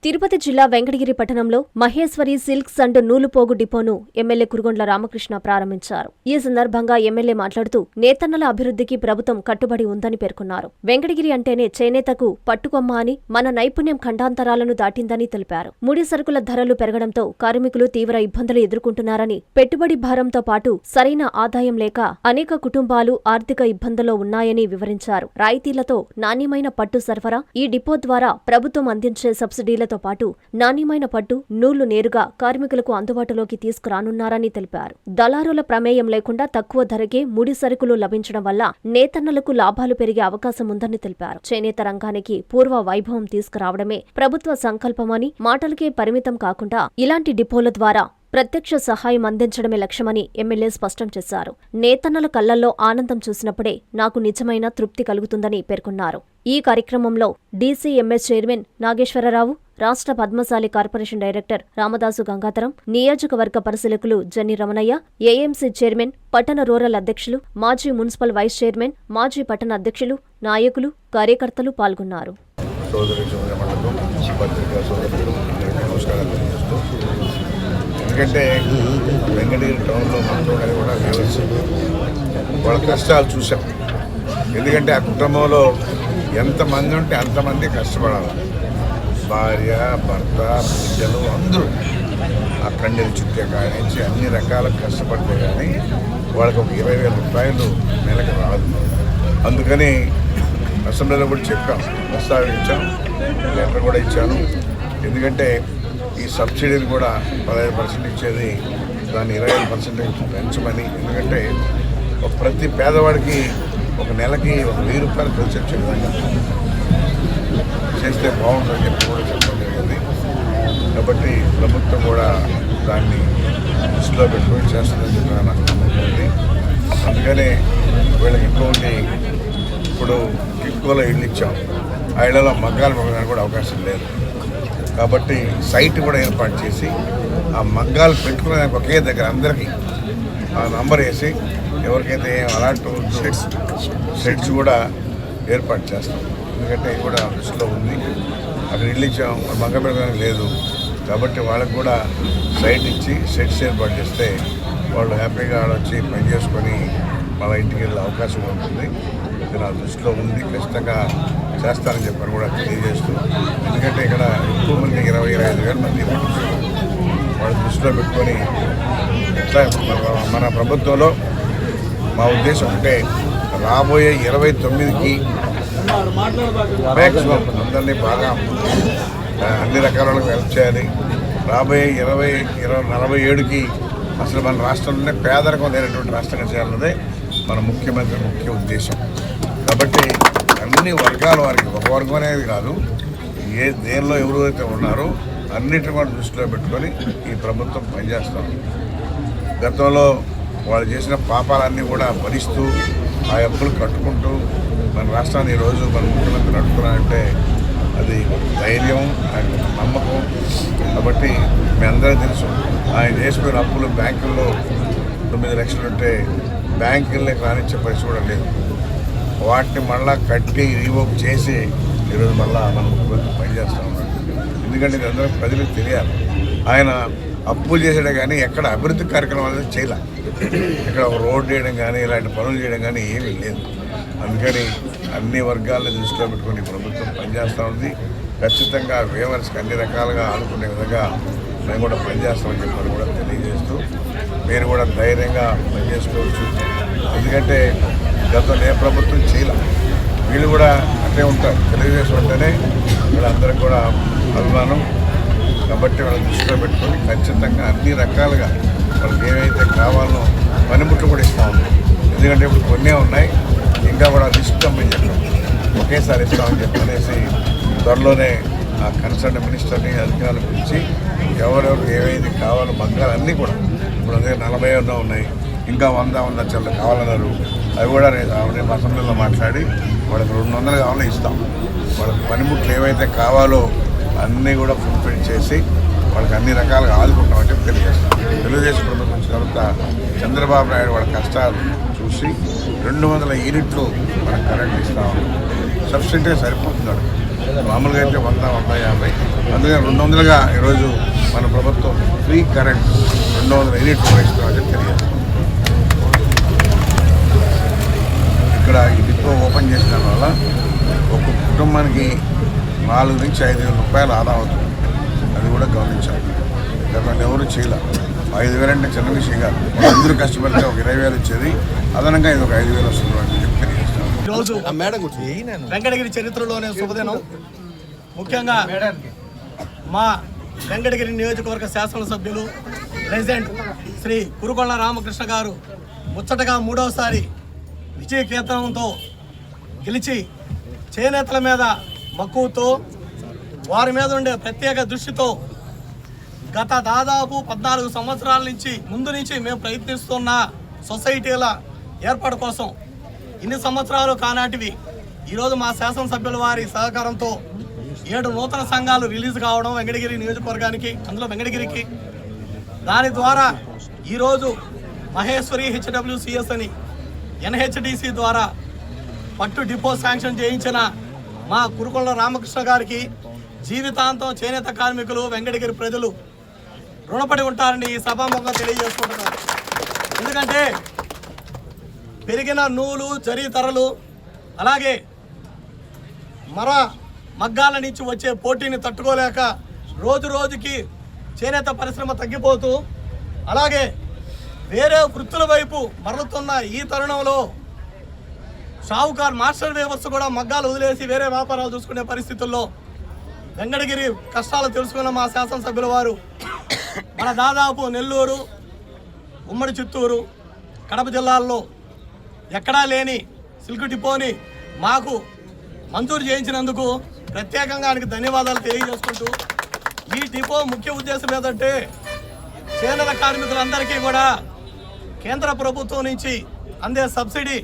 తిరుపతి జిల్లా వెంకటగిరి పట్టణంలో Maheshwari silks and నూలుపోగు డిపోను ఎమ్మెల్యే కురుగొండ్ల రామకృష్ణ ప్రారంభించారు. ఈ సందర్భంగా ఎమ్మెల్యే మాట్లాడుతూ నేతన్నల అభివృద్ధికి ప్రభుత్వం కట్టుబడి ఉందని పేర్కొన్నారు. వెంకటగిరి అంటేనే చేనేతకు పట్టుకొమ్మ అని, మన నైపుణ్యం ఖండాంతరాలను దాటిందని తెలిపారు. ముడి సరుకుల ధరలు పెరగడంతో కార్మికులు తీవ్ర ఇబ్బందులు ఎదుర్కొంటున్నారని, పెట్టుబడి భారంతో పాటు సరైన ఆదాయం లేక అనేక కుటుంబాలు ఆర్థిక ఇబ్బందుల్లో ఉన్నాయని వివరించారు. రాయితీలతో నాణ్యమైన పట్టు సరఫరా, ఈ డిపో ద్వారా ప్రభుత్వం అందించే సబ్సిడీలతో పాటు నాణ్యమైన పట్టు, నూలు నేరుగా కార్మికులకు అందుబాటులోకి తీసుకురానున్నారని తెలిపారు. దళారుల ప్రమేయం లేకుండా తక్కువ ధరకే ముడి సరుకులు లభించడం వల్ల నేతన్నలకు లాభాలు పెరిగే అవకాశం ఉందని తెలిపారు. చేనేత రంగానికి పూర్వ వైభవం తీసుకురావడమే ప్రభుత్వ సంకల్పమని, మాటలకే పరిమితం కాకుండా ఇలాంటి డిపోల ద్వారా ప్రత్యక్ష సహాయం అందించడమే లక్ష్యమని ఎమ్మెల్యే స్పష్టం చేశారు. నేతన్నల కళ్లల్లో ఆనందం చూసినప్పుడే నాకు నిజమైన తృప్తి కలుగుతుందని పేర్కొన్నారు. ఈ కార్యక్రమంలో డీసీఎంఎస్ చైర్మన్ నాగేశ్వరరావు, రాష్ట్ర పద్మశాలి కార్పొరేషన్ డైరెక్టర్ రామదాసు గంగాధరం, నియోజకవర్గ పరిశీలకులు జన్ని రమణయ్య, ఏఎంసీ చైర్మన్, పట్టణ రూరల్ అధ్యక్షులు, మాజీ మున్సిపల్ వైస్ చైర్మన్, మాజీ పట్టణ అధ్యక్షులు, నాయకులు, కార్యకర్తలు పాల్గొన్నారు. ఎందుకంటే వెంకటగిరి టౌన్లో మాట్లాడేది కూడా వ్యవసాయం, వాళ్ళ కష్టాలు చూసాం. ఎందుకంటే ఆ కుటుంబంలో ఎంతమంది ఉంటే అంతమంది కష్టపడాలి. భార్య, భర్త, బిడ్డలు అందరూ ఆ కండెలు చుట్టే కానించి అన్ని రకాల కష్టపడితే కానీ వాళ్ళకి ఒక 20,000 రూపాయలు నెలకు రాదు. అందుకని అసెంబ్లీలో కూడా చెప్పాం, ప్రస్తావించాం, లెటర్ కూడా ఇచ్చాను. ఎందుకంటే ఈ సబ్సిడీని కూడా 15% ఇచ్చేది దాన్ని 25% పెంచమని. ఎందుకంటే ప్రతి పేదవాడికి ఒక నెలకి 1,000 రూపాయలు కలిసి వచ్చే విధంగా చేస్తే బాగుంటుందని చెప్పి కూడా చెప్పడం జరిగింది. కాబట్టి ప్రభుత్వం కూడా దాన్ని దృష్టిలో పెట్టుకొని చేస్తుందని చెప్పి నాకు నమ్మకం ఉంది. అందుకనే వీళ్ళకి ఇంకోటి, ఇప్పుడు కిక్కోలో ఇళ్ళు ఇచ్చాం, ఆ ఇళ్లలో మగ్గాలు మొగ్గడానికి కూడా అవకాశం లేదు. కాబట్టి సైట్ కూడా ఏర్పాటు చేసి ఆ మగ్గాలు పెట్టుకునేదానికి ఒకే దగ్గర అందరికీ ఆ నంబర్ వేసి ఎవరికైతే అలాంటి షెడ్స్ కూడా ఏర్పాటు చేస్తాం. ఎందుకంటే ఇది కూడా దృష్టిలో ఉంది. అక్కడ ఇల్లు ఇచ్చాం, మగ్గ పెడడానికి లేదు. కాబట్టి వాళ్ళకు కూడా సైట్ ఇచ్చి షెడ్స్ ఏర్పాటు చేస్తే వాళ్ళు హ్యాపీగా వచ్చి పని చేసుకొని మళ్ళీ ఇంటికి వెళ్ళే అవకాశం ఉంటుంది. ఇది నా దృష్టిలో ఉంది, ఖచ్చితంగా చేస్తానని చెప్పని కూడా తెలియజేస్తూ, ఎందుకంటే ఇక్కడ ఎక్కువ మంది 20-25 మంది వాళ్ళ దృష్టిలో పెట్టుకొని ఎట్లా మన ప్రభుత్వంలో మా ఉద్దేశం అంటే రాబోయే 29కి మ్యాక్సిమం అందరినీ బాగా అన్ని రకాల వాళ్ళకి హెల్ప్ చేయాలి. రాబోయే 2047కి అసలు మన రాష్ట్రంలోనే పేదరికం లేనటువంటి రాష్ట్రంగా చేయాలన్నదే మన ముఖ్యమంత్రి ముఖ్య ఉద్దేశం. కాబట్టి అన్ని వర్గాల వారికి, ఒక వర్గం అనేది కాదు, దేనిలో ఎవరైతే ఉన్నారో అన్నిటిని కూడా దృష్టిలో పెట్టుకొని ఈ ప్రభుత్వం పనిచేస్తాం. గతంలో వాళ్ళు చేసిన పాపాలన్నీ కూడా భరిస్తూ ఆ అప్పులు కట్టుకుంటూ మన రాష్ట్రాన్ని ఈరోజు మన ముఖ్యమంత్రి నడుపుతున్నారంటే అది ధైర్యం, ఆయన నమ్మకం. కాబట్టి మీ అందరూ తెలుసు, ఆయన చేసిన అప్పులు బ్యాంకుల్లో 9 లక్షలు ఉంటే బ్యాంకుల్లోకి రానిచ్చే పరిస్థితి కూడా లేదు. వాటిని మళ్ళా కట్టి రీవోక్ చేసి ఈరోజు మళ్ళా మన ముఖ్యమంత్రి పనిచేస్తూ ఉన్నాడు. ఎందుకంటే ఇది అందరూ ప్రజలకు తెలియాలి. ఆయన అప్పులు చేసాడే కానీ ఎక్కడ అభివృద్ధి కార్యక్రమాలు అనేది చేయలే. ఇక్కడ ఒక రోడ్డు వేయడం కానీ ఇలాంటి పనులు చేయడం కానీ ఏమీ లేదు. అందుకని అన్ని వర్గాలను దృష్టిలో పెట్టుకుని ప్రభుత్వం పనిచేస్తూ ఉంది. ఖచ్చితంగా వేవర్స్కి అన్ని రకాలుగా ఆదుకునే విధంగా మేము కూడా పనిచేస్తామని చెప్పని కూడా తెలియజేస్తూ, మీరు కూడా ధైర్యంగా పనిచేసుకోవచ్చు. ఎందుకంటే గతంలో ఏ ప్రభుత్వం చేయలే, వీళ్ళు కూడా అట్టే ఉంటారు. తెలుగుదేశం అంటేనే వీళ్ళందరికీ కూడా అభిమానం. కాబట్టి వాళ్ళ దృష్టిలో పెట్టుకొని ఖచ్చితంగా అన్ని రకాలుగా వాళ్ళకి ఏవైతే కావాలో పనిముట్లు కూడా ఇస్తూ ఉన్నాం. ఎందుకంటే ఇప్పుడు కొన్నే ఉన్నాయి, ఇంకా కూడా లిస్ట్ కంపెనీ చెప్పాం, ఒకేసారి ఇస్తామని చెప్పనేసి త్వరలోనే ఆ కన్సర్న్ మినిస్టర్ని, అధికారులు పిలిచి ఎవరెవరికి ఏవైతే కావాలో మగ్గాలు అన్నీ కూడా, ఇప్పుడు అదే 40 ఉన్నాయి, ఇంకా 100 చల్ల కావాలన్నారు. అవి కూడా రేపు అసెంబ్లీలో మాట్లాడి వాళ్ళకి 200 కావాలో ఇస్తాం. వాళ్ళకి పనిముట్లు ఏవైతే కావాలో అన్నీ కూడా ఫుల్ఫిల్ చేసి వాళ్ళకి అన్ని రకాలుగా ఆదుకుంటామని చెప్పి తెలియజేస్తాం. తెలుగుదేశం ప్రభుత్వం తర్వాత చంద్రబాబు నాయుడు వాళ్ళ కష్టాలు చూసి 200 యూనిట్లు మనకు కరెంట్ ఇస్తాం. సబ్సిడీ సరిపోతున్నాడు. మామూలుగా అయితే 100-150, అందుకని 200గా ఈరోజు మన ప్రభుత్వం ఫ్రీ కరెంట్ 200 యూనిట్లు ఇస్తామని తెలియజేస్తాం. ఇక్కడ ఈ డిపో ఓపెన్ చేసిన వల్ల ఒక కుటుంబానికి 4 నుంచి 5 వేల రూపాయలు ఆదా అవుతుంది. అది కూడా గమనించాలి. గతంలో ఎవరు చేయలే. 5,000 అంటే చిన్న విషయం కాదు. అందరూ కష్టపడితే ఒక 20,000 ఇచ్చేది, అదనంగా ఇది ఒక 5,000 వస్తుంది అని చెప్పి తెలియజేస్తాం. ఈరోజు వెంకటగిరి చరిత్రలోనే శుభదినం. ముఖ్యంగా మా వెంకటగిరి నియోజకవర్గ శాసనసభ్యులు ప్రెసిడెంట్ శ్రీ కురుకొండ రామకృష్ణ గారు ముచ్చటగా 3వసారి విజయ కేంద్రంతో గెలిచి చేనేతల మీద మక్కువతో వారి మీద ఉండే ప్రత్యేక దృష్టితో గత దాదాపు 14 సంవత్సరాల నుంచి మేము ప్రయత్నిస్తున్న సొసైటీల ఏర్పాటు కోసం ఇన్ని సంవత్సరాలు కానాటివి ఈరోజు మా శాసనసభ్యుల వారి సహకారంతో 7 నూతన సంఘాలు రిలీజ్ కావడం వెంకటగిరి నియోజకవర్గానికి, అందులో వెంకటగిరికి. దాని ద్వారా ఈరోజు మహేశ్వరి HWCS అని NHDC ద్వారా పట్టు డిపో శాంక్షన్ చేయించిన మా కురుకొండ రామకృష్ణ గారికి జీవితాంతం చేనేత కార్మికులు వెంకటగిరి ప్రజలు రుణపడి ఉంటారని ఈ సభాముఖంగా తెలియజేసుకుంటున్నారు. ఎందుకంటే పెరిగిన నూలు, జరీ ధరలు, అలాగే మగ్గాల నుంచి వచ్చే పోటీని తట్టుకోలేక రోజు రోజుకి చేనేత పరిశ్రమ తగ్గిపోతూ, అలాగే వేరే వృత్తుల వైపు మరలుతున్న ఈ తరుణంలో షావుకార్ మాస్టర్ వ్యవస్థ కూడా మగ్గాలు వదిలేసి వేరే వ్యాపారాలు చూసుకునే పరిస్థితుల్లో వెంకటగిరి కష్టాలు తెలుసుకున్న మా శాసనసభ్యుల వారు మన దాదాపు నెల్లూరు, ఉమ్మడి చిత్తూరు, కడప జిల్లాల్లో ఎక్కడా లేని సిల్క్ డిపోని మాకు మంజూరు చేయించినందుకు ప్రత్యేకంగా ఆయనకు ధన్యవాదాలు తెలియజేసుకుంటూ, ఈ డిపో ముఖ్య ఉద్దేశం ఏంటంటే చేనేత కార్మికులందరికీ కూడా కేంద్ర ప్రభుత్వం నుంచి అందే సబ్సిడీ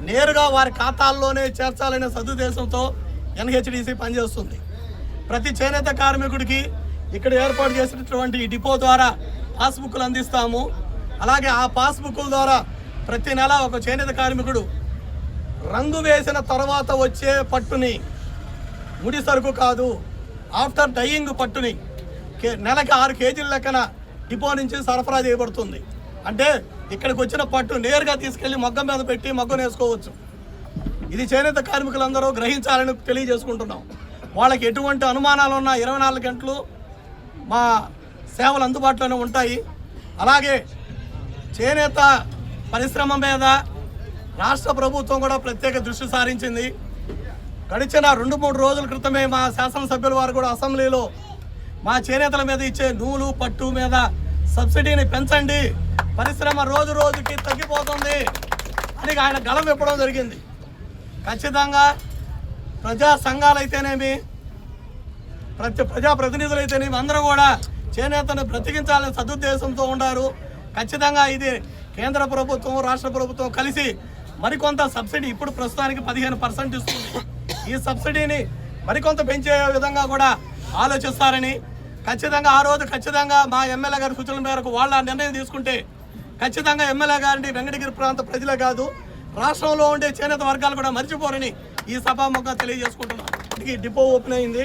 నేరుగా వారి ఖాతాల్లోనే చేర్చాలనే సదుద్దేశంతో NHDC పనిచేస్తుంది. ప్రతి చేనేత కార్మికుడికి ఇక్కడ ఏర్పాటు చేసినటువంటి ఈ డిపో ద్వారా పాస్బుక్లు అందిస్తాము. అలాగే ఆ పాస్బుక్ల ద్వారా ప్రతి నెల ఒక చేనేత కార్మికుడు రంగు వేసిన తర్వాత వచ్చే పట్టుని, ముడి సరుకు కాదు, ఆఫ్టర్ డైయింగ్ పట్టుని నెలకి 6 కేజీల లెక్కన డిపో నుంచి సరఫరా చేయబడుతుంది. అంటే ఇక్కడికి వచ్చిన పట్టు నేరుగా తీసుకెళ్లి మగ్గం మీద పెట్టి మగ్గం వేసుకోవచ్చు. ఇది చేనేత కార్మికులందరూ గ్రహించాలని తెలియజేసుకుంటున్నాం. వాళ్ళకి ఎటువంటి అనుమానాలు ఉన్నా 24 గంటలు మా సేవలు అందుబాటులోనే ఉంటాయి. అలాగే చేనేత పరిశ్రమ మీద రాష్ట్ర ప్రభుత్వం కూడా ప్రత్యేక దృష్టి సారించింది. గడిచిన 2-3 రోజుల క్రితమే మా శాసనసభ్యుల వారు కూడా అసెంబ్లీలో మా చేనేతల మీద ఇచ్చే నూలు, పట్టు మీద సబ్సిడీని పెంచండి, పరిశ్రమ రోజు రోజుకి తగ్గిపోతుంది అని ఆయన గళం ఇవ్వడం జరిగింది. ఖచ్చితంగా ప్రజా సంఘాలు అయితేనేమి, ప్రజాప్రతినిధులు అయితేనేమి అందరూ కూడా చేనేతను బ్రతికించాలని సదుద్దేశంతో ఉన్నారు. ఖచ్చితంగా ఇది కేంద్ర ప్రభుత్వం, రాష్ట్ర ప్రభుత్వం కలిసి మరికొంత సబ్సిడీ, ఇప్పుడు ప్రస్తుతానికి 15% ఇస్తుంది, ఈ సబ్సిడీని మరికొంత పెంచే విధంగా కూడా ఆలోచిస్తారని, ఖచ్చితంగా ఆ రోజు ఖచ్చితంగా మా ఎమ్మెల్యే గారి సూచనల మేరకు వాళ్ళ నిర్ణయం తీసుకుంటే ఖచ్చితంగా ఎమ్మెల్యే గారిని వెంకటగిరి ప్రాంత ప్రజలే కాదు రాష్ట్రంలో ఉండే చేనేత వర్గాలు కూడా మర్చిపోరని ఈ సభాముఖంగా తెలియజేసుకుంటున్నాం. ఈ డిపో ఓపెన్ అయింది.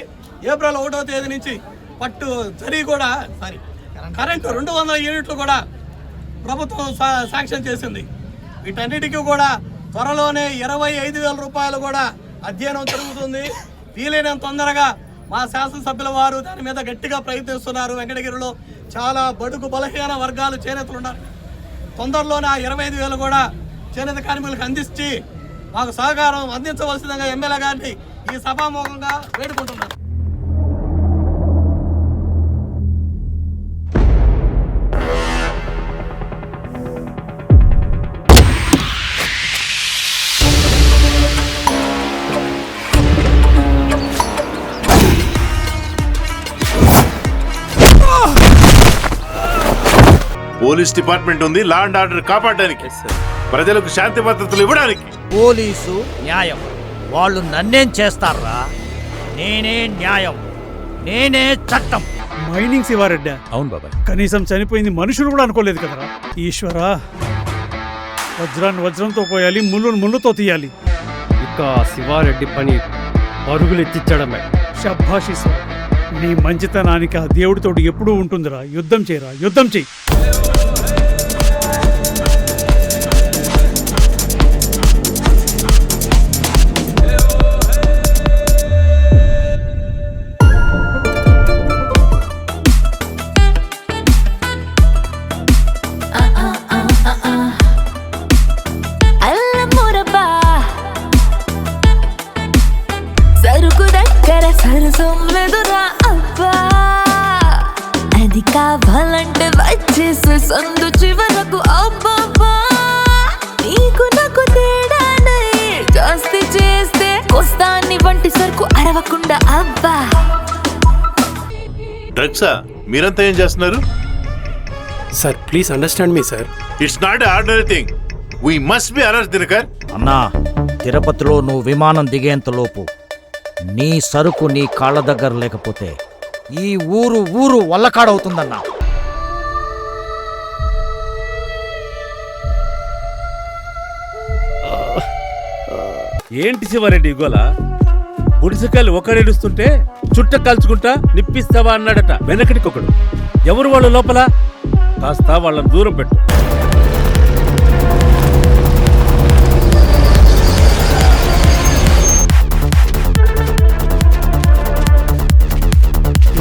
ఏప్రిల్ 1వ తేదీ నుంచి పట్టు జరీ కూడా కరెంటు 200 యూనిట్లు కూడా ప్రభుత్వం శాంక్షన్ చేసింది. వీటన్నిటికీ కూడా త్వరలోనే 25,000 రూపాయలు కూడా అధ్యయనం జరుగుతుంది. వీలైనంత తొందరగా మా శాసనసభ్యుల వారు దాని మీద గట్టిగా ప్రయత్నిస్తున్నారు. వెంకటగిరిలో చాలా బడుగు బలహీన వర్గాలు చేనేతలు ఉన్నారు. తొందరలోనే ఆ 25,000 కూడా చేనేత కార్మికులకు అందించి మాకు సహకారం అందించవలసిందిగా ఎమ్మెల్యే గారిని ఈ సభాముఖంగా వేడుకుంటున్నారు. పోలీస్ డిపార్ట్మెంట్ ఉంది లా అండ్ ఆర్డర్ కాపాడడానికి, ప్రజలకు శాంతి భద్రతలు ఇవ్వడానికి. పోలీసు న్యాయం, వాళ్ళు నన్నేం చేస్తారా? నేనే న్యాయం, నేనే చట్టం. మైనింగ్ శివారెడ్డి. అవును బాబాయ్. కనీసం చనిపోయింది మనుషులు కూడా అనుకోలేదు కదరా. ఈశ్వరా, వజ్రాన్ని వజ్రంతో పోయాలి, ముళ్ళును ముళ్ళుతో తీయాలి. ఇక శివారెడ్డి పని పరుగులెత్తిచ్చడమే. శభాషీశ్వర, నీ మంచితనానికి ఆ దేవుడితోటి ఎప్పుడూ ఉంటుందిరా. యుద్ధం చేయరా, యుద్ధం చెయ్యి. సరుకు దగ్గర సరసం లేదురా అబ్బా, అది కావాలంటే వచ్చేసి సందు చివరకు అబ్బా. నీకు నాకు తేడానే జాస్తి చేస్తే కొస్తాన్ని వంటి సరుకు అరవకుండా అబ్బా. డ్రగ్సా? మీరంతా ఏం చేస్తున్నారు? Sir please understand me sir. It's not ordinary thing. We must be arrest Dinakar. అన్నా, తిరుపతిలో నువ్వు విమానం దిగేంతలోపు నీ సరుకు నీ కాళ్ళ దగ్గర లేకపోతే ఈ ఊరు వల్లకాడవుతుందన్నా. ఏంటి శివారెడ్డి గోల? గుడిసెకాయలు ఒకడేడుస్తుంటే చుట్ట కాల్చుకుంటా నిప్పిస్తావా అన్నాడట వెనకటికొకడు. ఎవరు వాళ్ళు లోపల? కాస్త వాళ్ళని దూరం పెట్టు.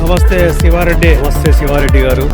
నమస్తే శివారెడ్డి. నమస్తే శివారెడ్డి గారు.